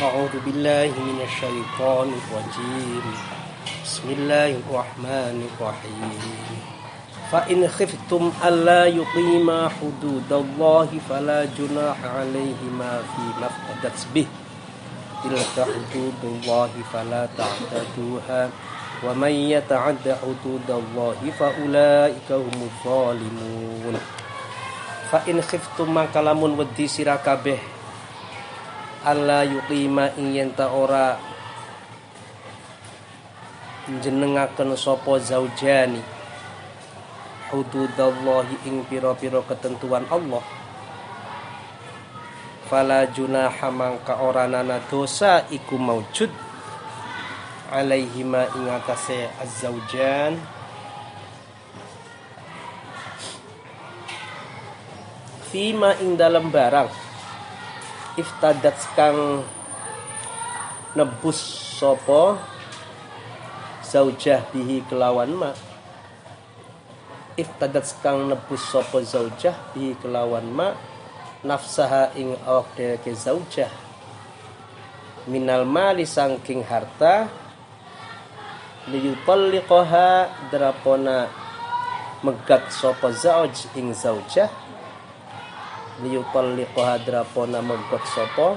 أعوذ بالله من الشيطان الرجيم بسم الله الرحمن الرحيم فإن خفتم ألا يقيما حدود الله فلا جناح عليهما فيما افتدت به تلك حدود الله فلا تعتدوها ومن يتعد حدود الله فأولئك هم الظالمون فإن خفتم maka lamun wedi sira kabeh alla yuqima ing yen ta ora jenengaken sapa zaujani hududallahi ing pira-pira ketentuan Allah fala junaha mangka ora nana dosa iku maujud alaihima ing atase az-zaujan fima ing dalam barang iftadat kang nebus sapa zaujah bihi kelawan ma iftadat kang nebus sapa zaujah bihi kelawan ma nafsaha ing awak dhewe zaujah minal mali saking harta liyutalliqaha drapona megat sapa zauj ing zaujah liyutalliqaha drapona megat sapa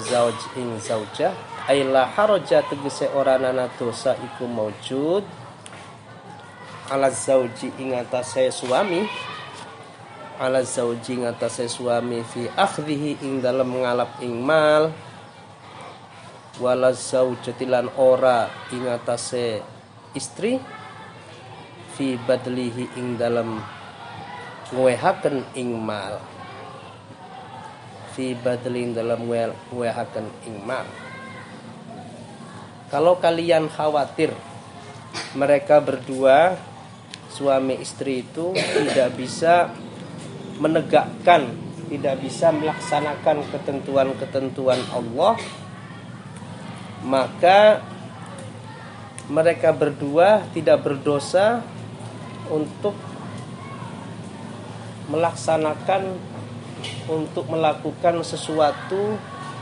zauj ing zaujah aila haraja tegese ora nana dosa iku maujud ala zauji ing atase suami ala zauji ing atase suami fi akhdhihi ing dalem ngalap ing mal wala zaujati lan ora ing atase istri fi badlihi ing dalem ngwehaken ing mal fi badlin dalam ngwehaken ing mal. Kalau kalian khawatir mereka berdua suami istri itu tidak bisa menegakkan, tidak bisa melaksanakan ketentuan-ketentuan Allah, maka mereka berdua tidak berdosa untuk melakukan sesuatu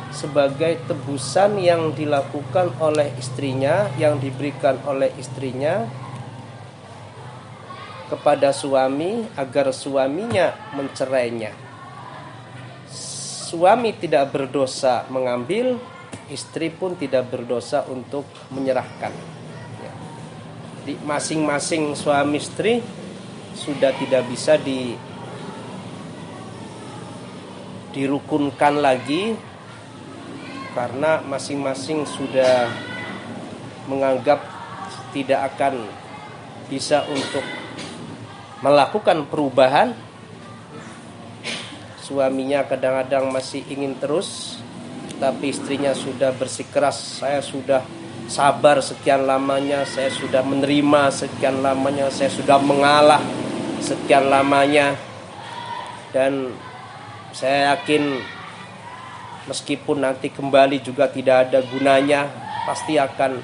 sebagai tebusan yang dilakukan oleh istrinya, yang diberikan oleh istrinya kepada suami agar suaminya mencerainya. Suami tidak berdosa mengambil, istri pun tidak berdosa untuk menyerahkan. Di masing-masing suami istri sudah tidak bisa dirukunkan lagi karena masing-masing sudah menganggap tidak akan bisa untuk melakukan perubahan. Suaminya kadang-kadang masih ingin terus, tapi istrinya sudah bersikeras, saya sudah sabar sekian lamanya, saya sudah menerima sekian lamanya, saya sudah mengalah sekian lamanya, dan saya yakin meskipun nanti kembali juga tidak ada gunanya, pasti akan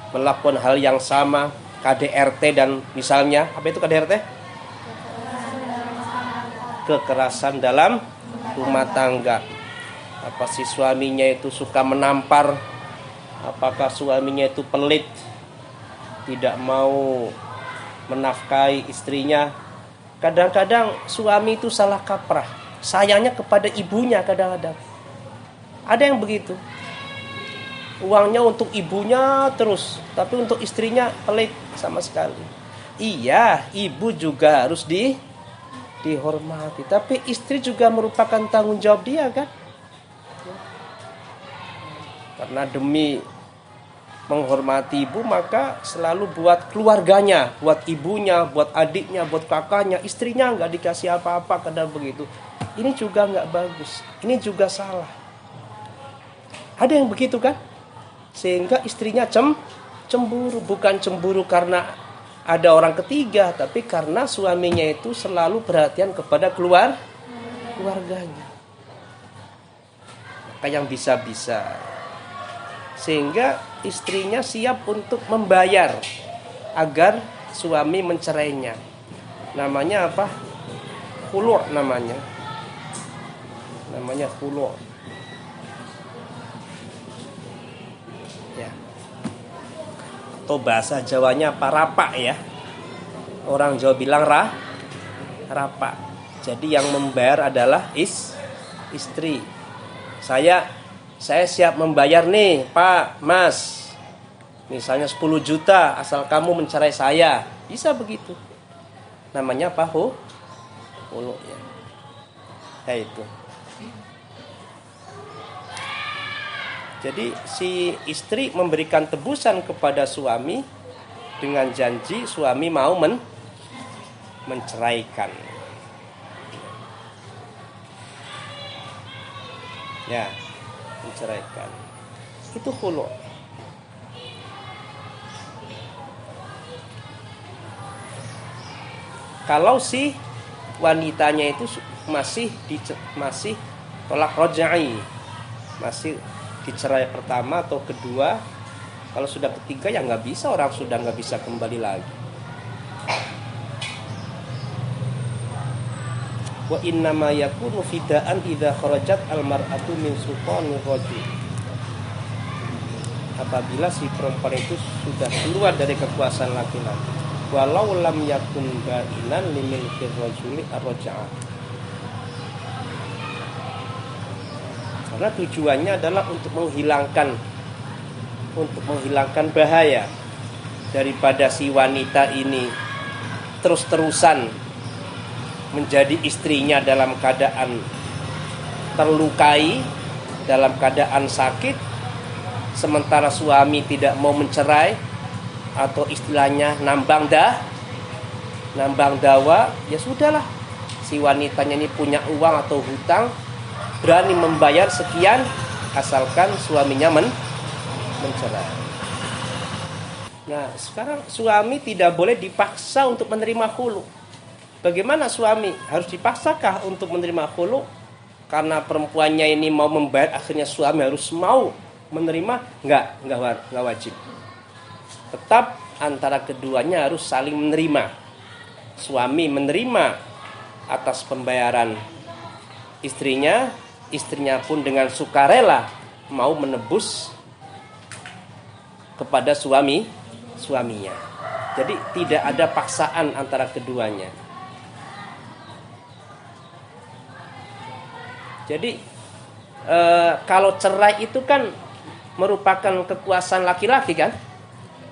melakukan hal yang sama, KDRT dan misalnya, apa itu KDRT? Kekerasan dalam rumah tangga. Apa si suaminya itu suka menampar, apakah suaminya itu pelit, tidak mau menafkahi istrinya. Kadang-kadang suami itu salah kaprah, sayangnya kepada ibunya kadang-kadang. Ada yang begitu, uangnya untuk ibunya terus, tapi untuk istrinya pelit sama sekali. Iya, ibu juga harus dihormati, tapi istri juga merupakan tanggung jawab dia kan. Karena demi menghormati ibu, maka selalu buat keluarganya, buat ibunya, buat adiknya, buat kakaknya, istrinya nggak dikasih apa-apa, kadang begitu. Ini juga nggak bagus, ini juga salah. Ada yang begitu kan? Sehingga istrinya cemburu, bukan cemburu karena ada orang ketiga, tapi karena suaminya itu selalu perhatian kepada keluarganya. Maka yang bisa-bisa, sehingga istrinya siap untuk membayar agar suami mencerainya. Namanya apa? Khulu' namanya. namanya khulu. Ya. Atau bahasa Jawanya apa, rapak ya. Orang Jawa bilang rapak. Jadi yang membayar adalah istri. Saya siap membayar nih, Pak, Mas. Misalnya 10 juta asal kamu mencerai saya. Bisa begitu. Namanya apa? Khulu ya. Ya itu. Jadi si istri memberikan tebusan kepada suami dengan janji suami mau menceraikan. Ya, menceraikan. Itu khulu. Kalau si wanitanya itu masih tolak rojai, masih dicerai pertama atau kedua, kalau sudah ketiga ya nggak bisa, orang sudah nggak bisa kembali lagi. Wa innama yakunu fidaan idza kharajat almar'atu min sultanir rajul. Apabila si perempuan itu sudah keluar dari kekuasaan laki-laki, walau lam yakun ba'inan limilkir rajuli ar-raja'ah. Karena tujuannya adalah untuk menghilangkan bahaya daripada si wanita ini terus-terusan menjadi istrinya dalam keadaan terlukai, dalam keadaan sakit, sementara suami tidak mau mencerai, atau istilahnya nambang dawa, ya sudahlah. Si wanitanya ini punya uang atau hutang, berani membayar sekian asalkan suaminya mencerai. Nah, sekarang suami tidak boleh dipaksa untuk menerima khulu. Bagaimana suami? Harus dipaksakah untuk menerima khulu? Karena perempuannya ini mau membayar, akhirnya suami harus mau menerima? Enggak wajib. Tetap antara keduanya harus saling menerima. Suami menerima atas pembayaran istrinya, istrinya pun dengan sukarela mau menebus kepada suaminya. Jadi tidak ada paksaan antara keduanya. Jadi kalau cerai itu kan merupakan kekuasaan laki-laki kan?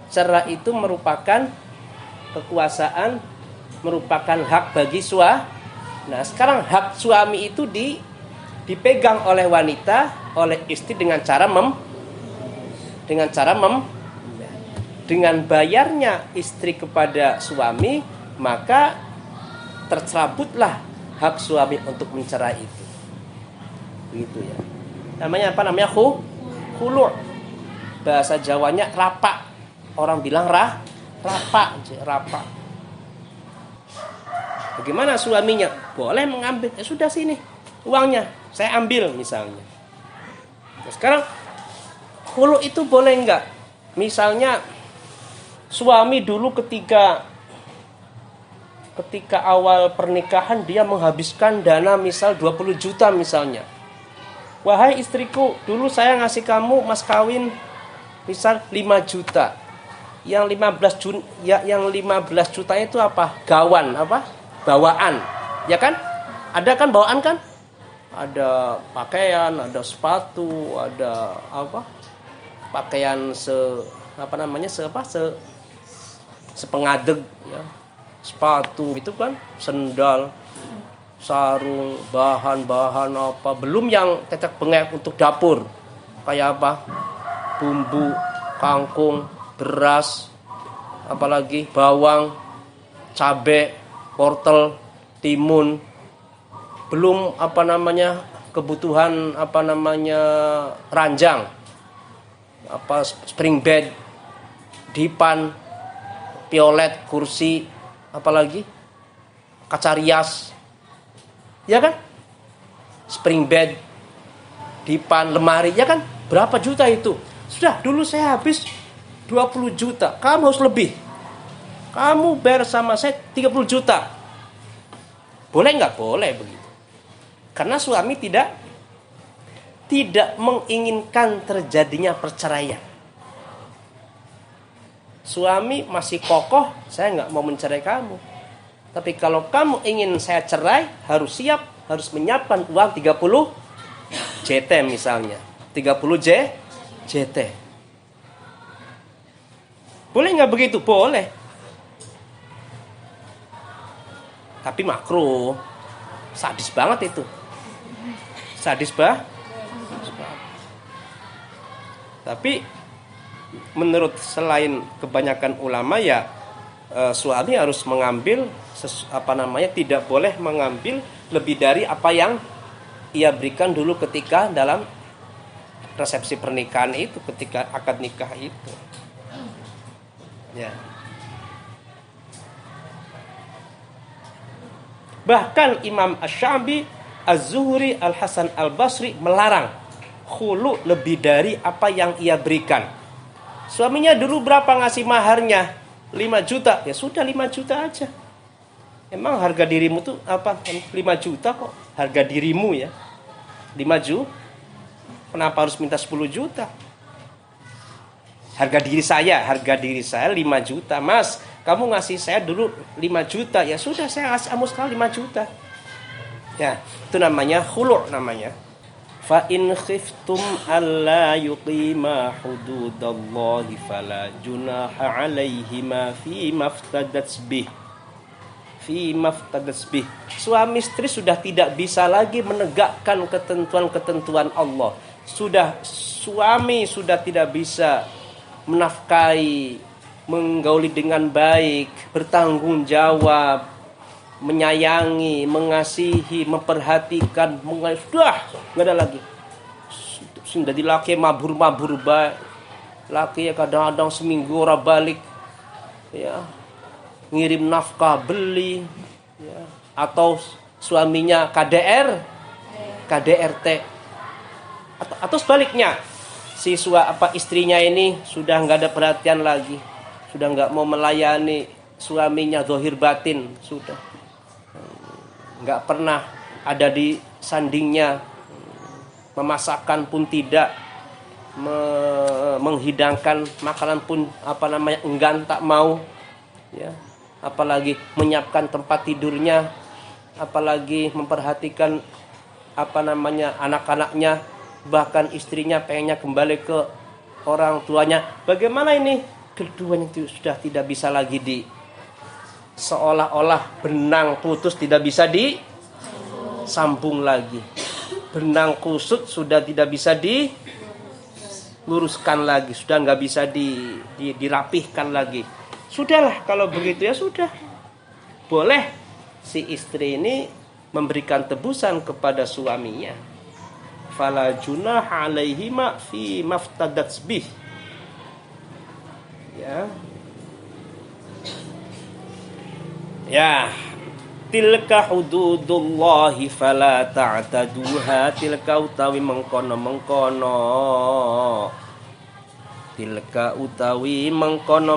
Cerai itu merupakan kekuasaan, merupakan hak bagi suami. Nah, sekarang hak suami itu dipegang oleh wanita, oleh istri dengan bayarnya istri kepada suami, maka tercerabutlah hak suami untuk mencerai itu. Begitu ya. Namanya apa? Namanya khulu'. Bahasa Jawanya rapak. Orang bilang rapak. Bagaimana suaminya? Boleh mengambil. Ya sudah sini uangnya, saya ambil misalnya. Nah, sekarang khulu itu boleh enggak? Misalnya suami dulu ketika awal pernikahan dia menghabiskan dana misal 20 juta misalnya. Wahai istriku, dulu saya ngasih kamu mas kawin misal 5 juta. Yang 15 juta itu apa? Gawan, apa? Bawaan. Ya kan? Ada kan bawaan kan? Ada pakaian, ada sepatu, ada apa? Pakaian sepengadeg ya. Sepatu itu kan, sendal, sarung, bahan-bahan apa, belum yang tetek bengek untuk dapur. Kayak apa? Bumbu, kangkung, beras, apalagi bawang, cabai, wortel, timun. Belum kebutuhan ranjang. Spring bed, dipan, piolet, kursi, apalagi kaca rias. Ya kan? Spring bed, dipan, lemari, ya kan? Berapa juta itu? Sudah, dulu saya habis 20 juta. Kamu harus lebih. Kamu bayar sama saya 30 juta. Boleh nggak? Boleh begitu. Karena suami tidak tidak menginginkan terjadinya perceraian. Suami masih kokoh, saya nggak mau mencerai kamu. Tapi kalau kamu ingin saya cerai, harus siap, harus menyiapkan uang 30 JT misalnya. 30 JT. Boleh nggak begitu? Boleh. Tapi makruh. Sadis banget itu. Sadis bah. Tapi menurut selain kebanyakan ulama ya suami harus mengambil tidak boleh mengambil lebih dari apa yang ia berikan dulu ketika dalam resepsi pernikahan itu, ketika akad nikah itu. Ya. Bahkan Imam Asy-Syafi'i, Az-Zuhri, Al-Hasan Al-Basri melarang khulu lebih dari apa yang ia berikan. Suaminya dulu berapa ngasih maharnya? 5 juta. Ya sudah 5 juta aja. Emang harga dirimu tuh apa? 5 juta kok. Harga dirimu ya. 5 juta. Kenapa harus minta 10 juta? Harga diri saya 5 juta. Mas, kamu ngasih saya dulu 5 juta. Ya sudah saya kasih kamu sekali 5 juta. Ya, itu namanya khulu' namanya. Fa in khiftum alla yuqima hududallahi fala junaha 'alaihima fi maftadat bih. Suami istri sudah tidak bisa lagi menegakkan ketentuan-ketentuan Allah. Suami sudah tidak bisa menafkahi, menggauli dengan baik, bertanggung jawab, menyayangi, mengasihi, memperhatikan, sudah nggak ada lagi. Sudah dilaki mabur-mabur baik. Laki ya kadang-kadang seminggu ora balik. Ya. Ngirim nafkah beli ya. Atau suaminya KDRT atau sebaliknya istrinya ini sudah nggak ada perhatian lagi, sudah nggak mau melayani suaminya zahir batin, sudah nggak pernah ada di sandingnya, memasakkan pun tidak, menghidangkan makanan pun enggan, tak mau ya. Apalagi menyiapkan tempat tidurnya, apalagi memperhatikan anak-anaknya, bahkan istrinya pengennya kembali ke orang tuanya. Bagaimana ini? Keduanya itu sudah tidak bisa lagi seolah-olah benang putus tidak bisa disambung lagi. Benang kusut sudah tidak bisa diluruskan lagi, sudah nggak bisa dirapihkan lagi. Sudahlah kalau begitu ya sudah. Boleh si istri ini memberikan tebusan kepada suaminya. Fala junaha 'alaihima fi maftadat bih. Ya. Ya. Tilka hududullahi fala ta'taduha. Tilka utawi mengkono. Tilka utawi mengkono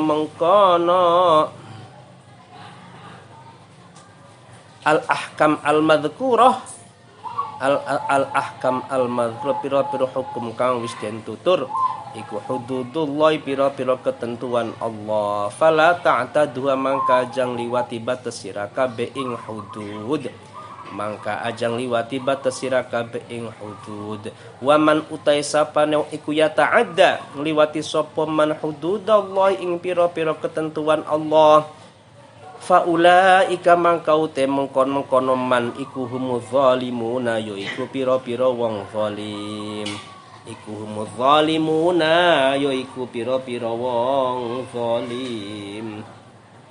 al-ahkam al-madhkurah al-ahkam al-madhkurah pira-pira hukum kang wis den tutur iku hududullah pira-pira ketentuan Allah. Fala ta'tadu mangka ajang liwati batas sira kabeh ing hudud. Mangka ajang liwati batas sira kabeh ing hudud. Waman utai sapane iku ya ta'adda liwati sapa man hududallah ing pira-pira ketentuan Allah. Faulaika mangka ute mengkon man iku humuz zalimuna yaiku pira-pira wong zalim. Iku humuz zalimuna yaiku pira-pira wong zalim.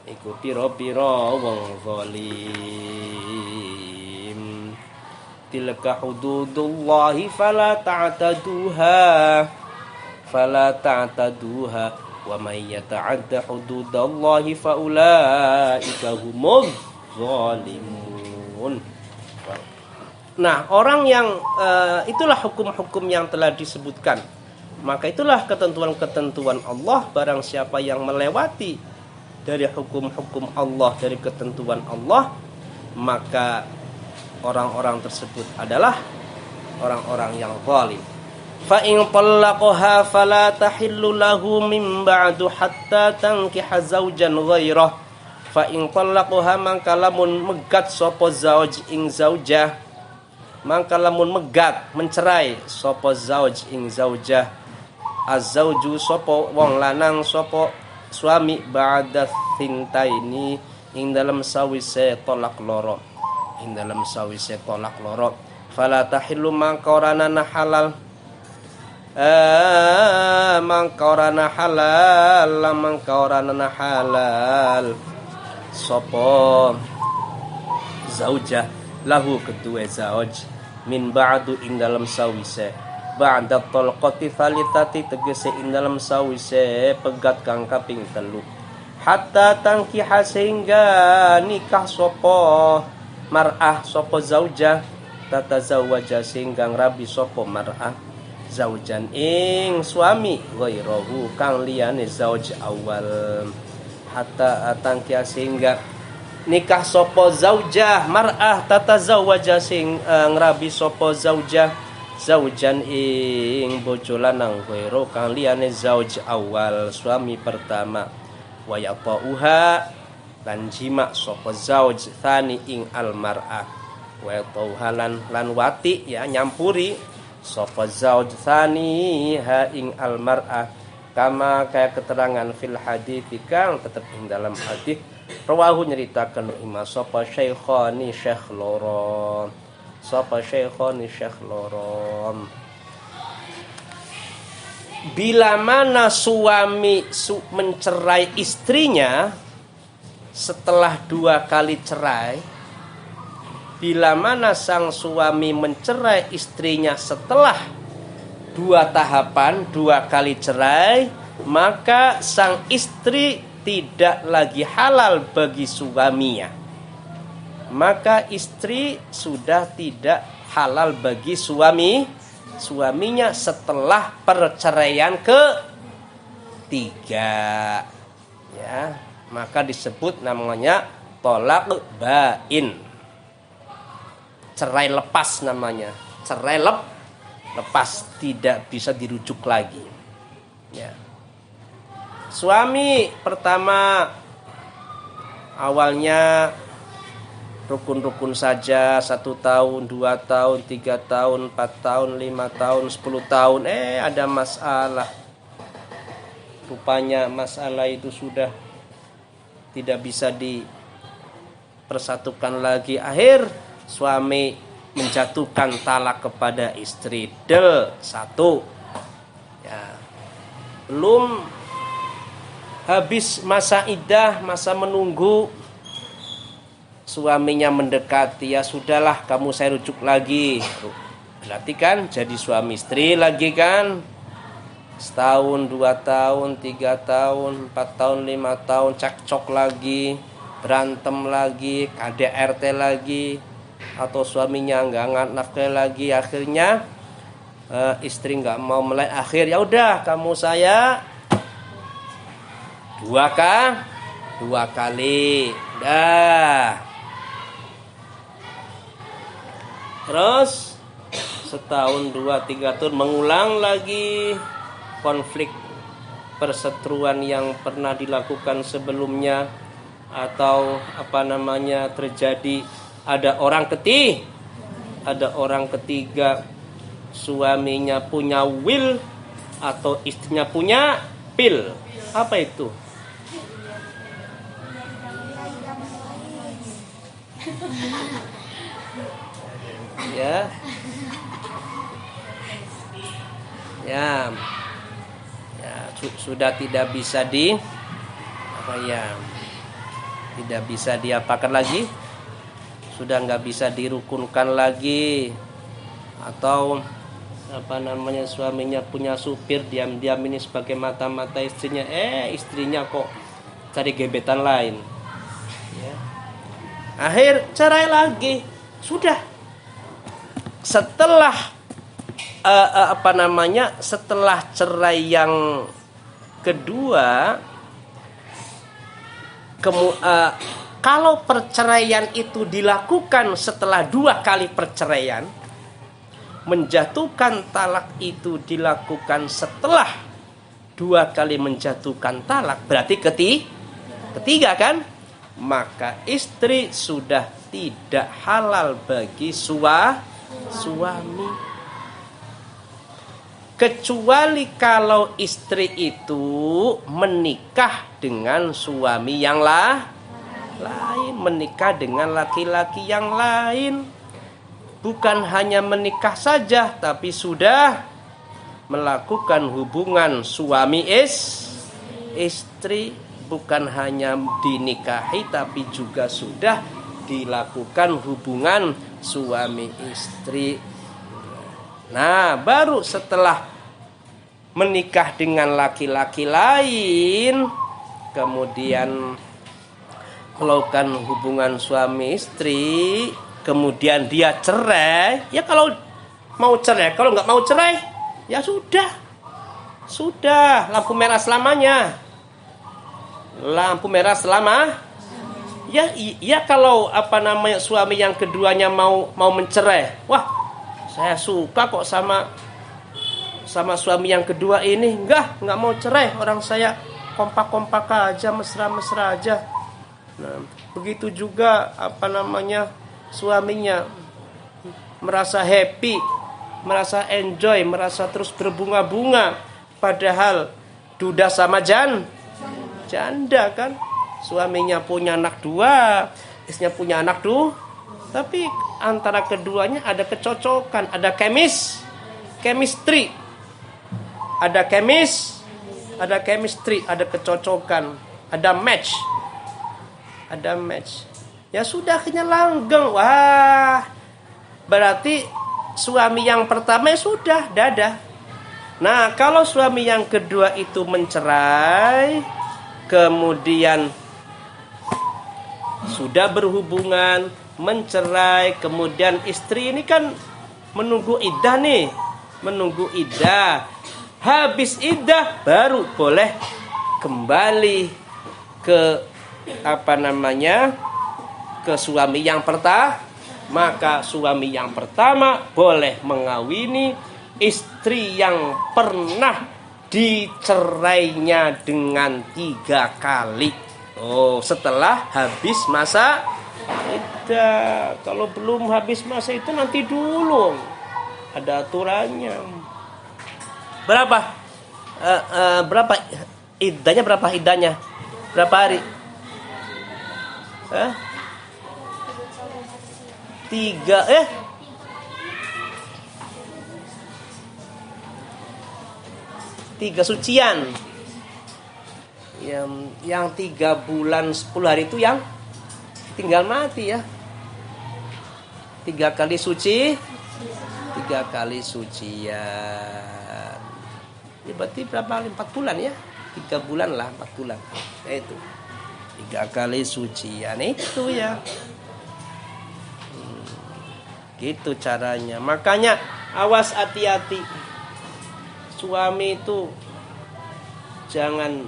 Iku pira-pira wong zalim. Tilka hududullahi fala ta'taduha wa may yata'adda hududallahi faulaika humuz zalimun. Nah, orang yang itulah hukum-hukum yang telah disebutkan. Maka itulah ketentuan-ketentuan Allah. Barang siapa yang melewati dari hukum-hukum Allah, dari ketentuan Allah, maka orang-orang tersebut adalah orang-orang yang zalim. Fa in talaqaha fala tahillu lahu min ba'du hatta tankiha zawjan ghairah. Fa in talaqaha mangka lamun megat sapa zauj ing zaujah, mangka lamun megat mencerai sapa zauj ing zaujah, az-zauju sapa wong lanang sapa suami ba'da thintaini ing dalam sawise tolak loro, ing dalam sawise tolak loro, fala tahillu mangka orana halal mangka orana halal sapa zaujah lahu kedua zauj min ba'du ing dalam sawise ba'da talqati thalitati tegese ing dalam sawise pegat kang kaping 3 hatta tangkiha sehingga nikah sapa mar'ah sapa zaujah tatazawwaja sehingga ngrabi sapa mar'ah zaujan ing suami ghairahu kang liyane zauj awal hatta tangkiha sehingga nikah sapa zaujah mar'ah tatazawwaja sing ngrabi sapa zaujah zaujan ing bojo lanang ghairu kang liyane zauj awal suami pertama wa yatauha lan jima sapa zauj tsani ing al mar'ah wa yatauha lan wati ya nyampuri sapa zauj tsani ha ing al mar'ah kama kaya keterangan fil hadits kang tetep ing dalam hadis rawahu nyeritakan imam sapa syaikhani syekh loro sapa syaikhani syekh loro. Bila mana suami mencerai istrinya setelah 2 kali cerai, bila mana sang suami mencerai istrinya setelah 2 tahapan, 2 kali cerai, maka sang istri tidak lagi halal bagi suaminya. Maka istri sudah tidak halal bagi suaminya setelah perceraian ketiga, ya, maka disebut namanya tolak bain, cerai lepas namanya, cerai lepas, tidak bisa dirujuk lagi, ya. Suami pertama awalnya rukun-rukun saja 1 tahun, 2 tahun, 3 tahun, 4 tahun, 5 tahun, 10 tahun. Ada masalah. Rupanya masalah itu sudah tidak bisa dipersatukan lagi. Akhir suami menjatuhkan talak kepada istri. 1. Ya. Belum habis masa iddah, masa menunggu, suaminya mendekati, ya sudahlah kamu saya rujuk lagi. Berarti kan jadi suami istri lagi kan. Setahun, 2 tahun, 3 tahun, 4 tahun, 5 tahun, cekcok lagi, berantem lagi, KDRT lagi, atau suaminya nggak nafkah lagi. Akhirnya istri nggak mau mulai, akhir ya udah kamu saya 2 kali dah. Terus setahun, 2, 3 tahun mengulang lagi konflik perseteruan yang pernah dilakukan sebelumnya, atau terjadi ada orang ketiga, suaminya punya will atau istrinya punya pil. Apa itu? Ya, sudah tidak bisa tidak bisa diapakan lagi, sudah nggak bisa dirukunkan lagi, atau suaminya punya supir, diam-diam ini sebagai mata-mata istrinya, istrinya kok cari gebetan lain, ya. Akhir cerai lagi. Sudah setelah setelah cerai yang kedua, kalau perceraian itu dilakukan setelah 2 kali perceraian, menjatuhkan talak itu dilakukan setelah 2 kali menjatuhkan talak, berarti ketiga kan, maka istri sudah tidak halal bagi suami. Kecuali kalau istri itu menikah dengan suami yang lain, menikah dengan laki-laki yang lain. Bukan hanya menikah saja, tapi sudah melakukan hubungan suami istri. Bukan hanya dinikahi, tapi juga sudah dilakukan hubungan suami istri. Nah, baru setelah menikah dengan laki-laki lain, kemudian melakukan hubungan suami istri, kemudian dia cerai. Ya kalau mau cerai, kalau nggak mau cerai, ya sudah lampu merah selamanya. Lampu merah selama. Ya kalau suami yang keduanya mau mencerai. Wah, saya suka kok sama suami yang kedua ini. Nggak mau cerai. Orang saya kompak-kompak aja, mesra-mesra aja. Nah, begitu juga suaminya merasa happy, merasa enjoy, merasa terus berbunga-bunga. Padahal duda sama janda kan. Suaminya punya anak 2, istrinya punya anak 2, tapi antara keduanya ada kecocokan, ada chemistry, ada chemistry, ada kecocokan, ada match. Ya sudah, akhirnya langgeng. Wah, berarti suami yang pertama ya sudah dadah. Nah, kalau suami yang kedua itu mencerai, kemudian sudah berhubungan, mencerai, kemudian istri ini kan menunggu iddah. Habis iddah baru boleh kembali ke ke suami yang pertama. Maka suami yang pertama boleh mengawini istri yang pernah dicerainya dengan 3 kali. Setelah habis masa iddah. Kalau belum habis masa itu nanti dulu, ada aturannya. Berapa iddahnya? Berapa hari? 3 sucian. Yang 3 bulan 10 hari itu yang tinggal mati ya. 3 kali suci, 3 kali sucian. Ya berarti berapa? 4 bulan ya. 3 bulan lah, 4 bulan. Itu 3 kali sucian itu ya. Gitu caranya. Makanya awas, hati-hati. Suami itu jangan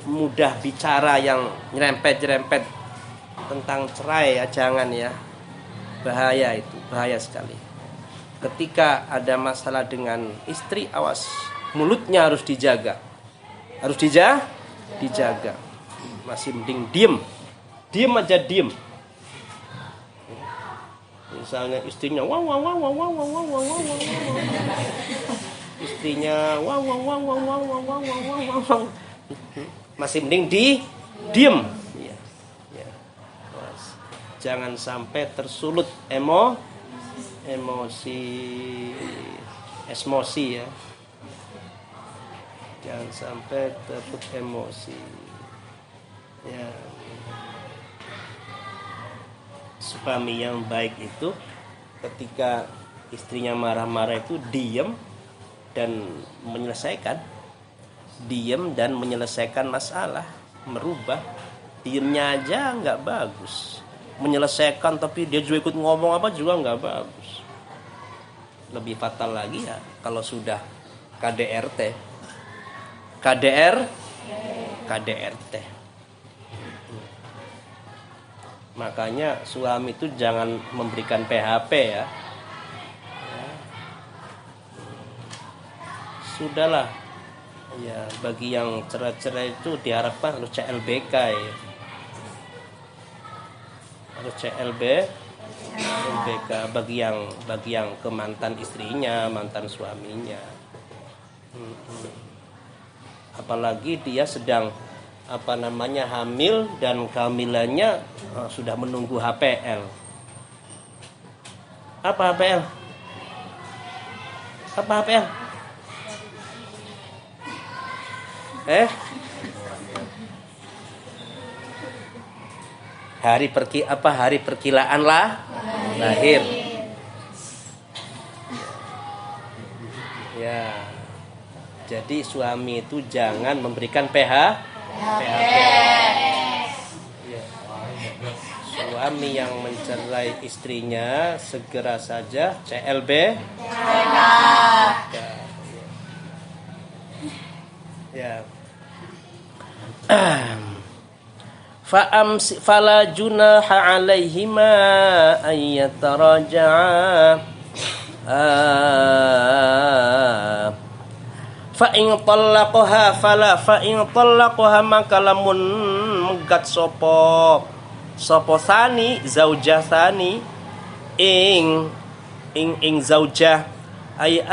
mudah bicara yang nyerempet tentang cerai ya, jangan ya. Bahaya itu, bahaya sekali. Ketika ada masalah dengan istri, awas, mulutnya harus dijaga. Dijaga. Masih mending diem aja. Misalnya istrinya masih mending diem ya. Jangan sampai tersulut emosi ya. Jangan sampai tersulut emosi ya. Suami yang baik itu ketika istrinya marah-marah itu diem dan menyelesaikan masalah, merubah. Diemnya aja nggak bagus, menyelesaikan tapi dia juga ikut ngomong apa juga nggak bagus. Lebih fatal lagi ya kalau sudah KDRT. Makanya suami itu jangan memberikan PHP ya. Sudahlah. Ya, bagi yang cerai-cerai itu diharapkan harus CLBK ya. Harus CLBK bagi yang ke mantan istrinya, mantan suaminya. Apalagi dia sedang hamil dan kehamilannya sudah menunggu HPL. Apa HPL? Apa HPL? Hari perkilaan lahir. Ya. Jadi suami itu jangan memberikan PHP. Ya. Suami yang mencerai istrinya segera saja CLBK. Ya. Fala junaha alaihima ayyataraja'a fa in talaqaha maka lamun megat sapa sani zaujah sani ing zaujah ay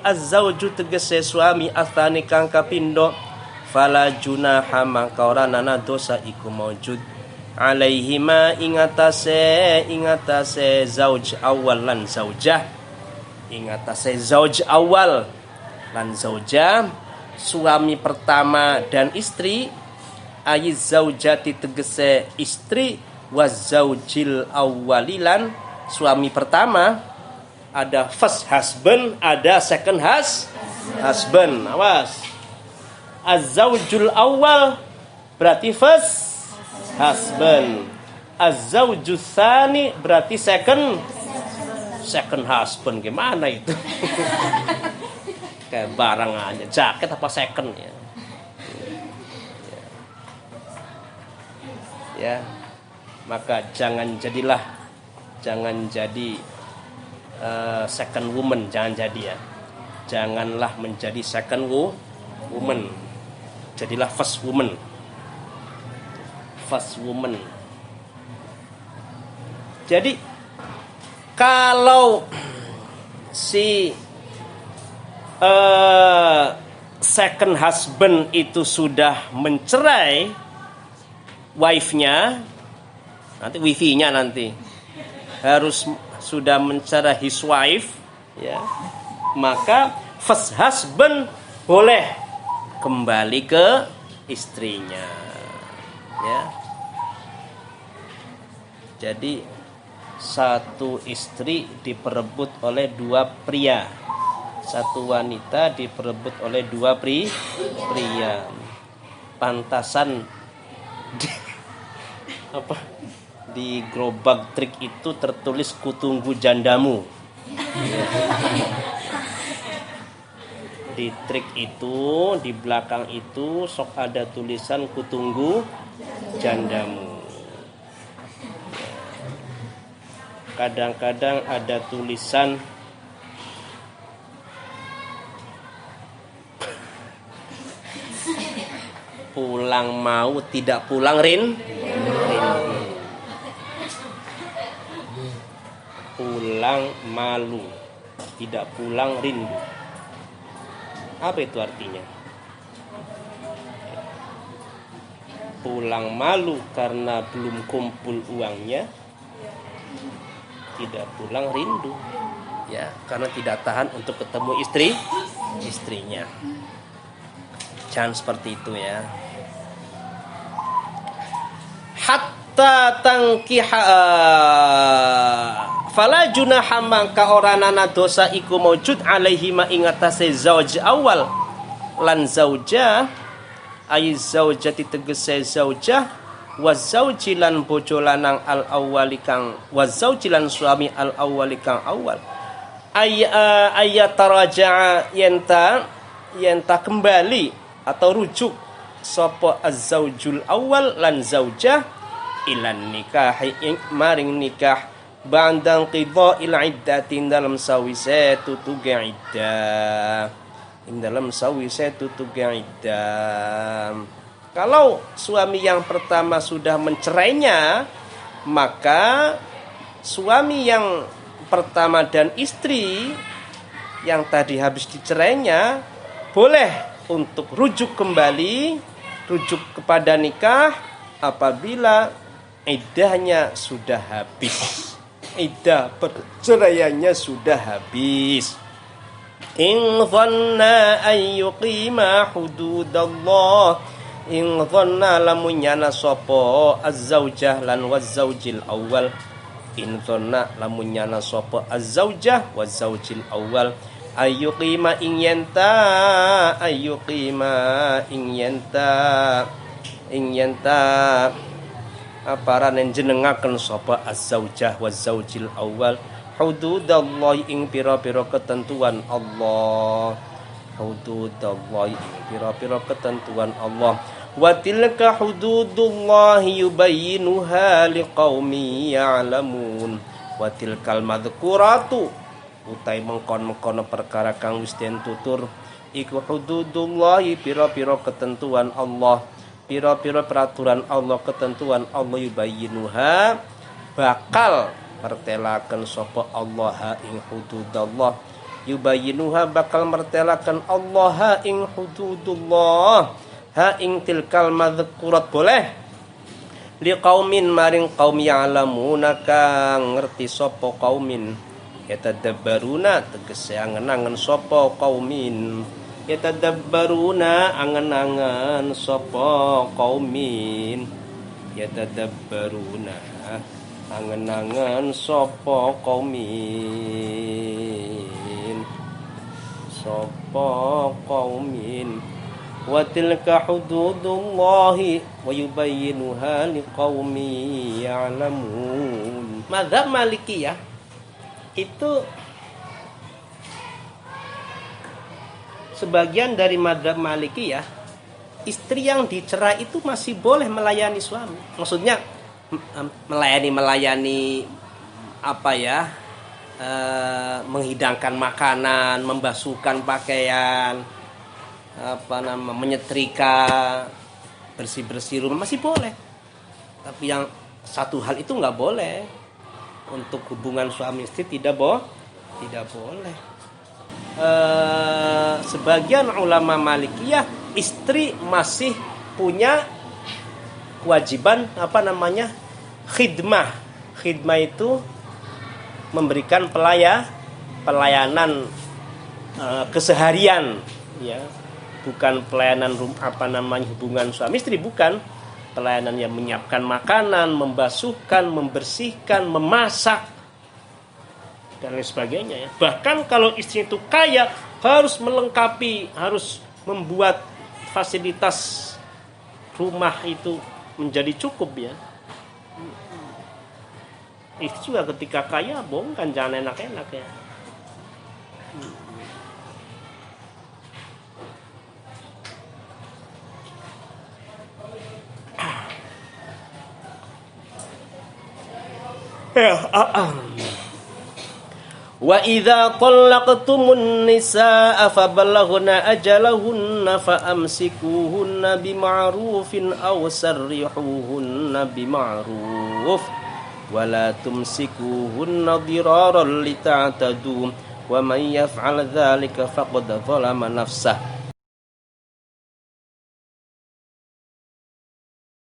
az-zauju tegese suami asani kang kapindo fala junaha maka ora ana dosa iku maujud alaihima ingatase zauj awal lan zaujah ingatase zauj awal lan zaujah suami pertama dan istri ayiz zaujati tegese istri wazaujil awwalilan suami pertama ada first husband, ada second husband. Awas. Az-zaujul awal berarti first husband. Az-zaujus tsani berarti second husband. Gimana itu? Kayak barang aja, jaket apa second ya. Ya. Maka jangan jadi second woman, jangan jadi ya. Janganlah menjadi second woman. Jadilah first woman. Jadi kalau si second husband itu sudah mencerai wife-nya, nanti wifi-nya nanti harus sudah mencerai his wife, ya, maka first husband boleh kembali ke istrinya, ya. Jadi satu istri diperebut oleh dua pria, satu wanita diperebut oleh dua pria. Pantasan di gerobak trik itu tertulis kutunggu jandamu. Di trik itu, di belakang itu sok ada tulisan kutunggu jandamu. Kadang-kadang ada tulisan pulang mau tidak pulang rindu. Pulang malu, tidak pulang rindu. Apa itu artinya? Pulang malu karena belum kumpul uangnya, tidak pulang rindu, ya, karena tidak tahan untuk ketemu istrinya. Jangan seperti itu ya. Hatta tangkiha fala junaha mangka oranana dosa iku maujud alaihi ma ingatase zauj awal lan zauja ay zaujati tegese zaujah wa zauji lan bojo lanang al awwali kang wa zauji lan suami al awwali kang awal ayataraja'a yenta kembali atau rujuk sapa az-zaujul awal lan zaujah ilan nikah maring nikah ba'da qidha'il iddati dalam sawise tutuge iddah. Dalam sawise tutuge iddah. Kalau suami yang pertama sudah mencerainya, maka suami yang pertama dan istri yang tadi habis dicerainya boleh untuk rujuk kembali, rujuk kepada nikah apabila iddahnya sudah habis. Iddah perceraiannya sudah habis. In dhanna an yuqima hududallah, in dhanna lamun nyana sapa az-zaujah lan waz-zaujil awal. In dhanna lamun nyana sapa az-zaujah waz-zaujil awal ayyuqima ing yenta aparanen jenengaken sapa az-zaujah waz-zaujil awal hududallahi ing pira-pira ketentuan Allah. Hududallahi ing pira-pira ketentuan Allah. Wa tilka hududullahi yubayyinuha liqaumi ya'lamun. Wa tilkal madhkuratu utai mengkon-mengkon perkara kang wis den tutur iku hududullahi pira-pira ketentuan Allah, pira-pira peraturan Allah, ketentuan Allah yubayyinuha bakal mertelaken sapa Allah ing hududallah. Yubayyinuha bakal mertelaken Allah ing hududullah ha ing tilkal madhkurat boleh liqaumin maring kaum ya'lamuna kang ngerti sapa kaumin. Yatadabbaruna tegese angen-angen sapa kaumin. Yatadabbaruna angen-angen sapa kaumin. Yatadabbaruna angen-angen sapa kaumin. Sapa kaumin. Wa tilka hududullahi wa yubayyinuha liqaumin ya'lamun. Mazhab Malikiyah itu sebagian dari mazhab Malikiyah, istri yang dicerai itu masih boleh melayani suami. Maksudnya melayani apa ya? Menghidangkan makanan, membasuhkan pakaian, menyetrika, bersih-bersih rumah masih boleh. Tapi yang satu hal itu nggak boleh. Untuk hubungan suami istri tidak boleh. Sebagian ulama Malikiyah, istri masih punya kewajiban khidmah. Khidmah itu memberikan pelayanan keseharian, ya, bukan pelayanan hubungan suami istri, bukan. Pelayanan yang menyiapkan makanan, membasuhkan, membersihkan, memasak, dan lain sebagainya. Ya. Bahkan kalau istri itu kaya, harus melengkapi, harus membuat fasilitas rumah itu menjadi cukup ya. Istri juga ketika kaya, kan jangan enak-enak ya. Wa idza talaqtumun nisaa fabalaghna ajalahunna faamsikuhunna bima'rufin aw sarrihuhunna bima'ruf wa la tumsikuhunna diraran lita'tadu wa man yaf'al dzalika faqad zalama nafsahu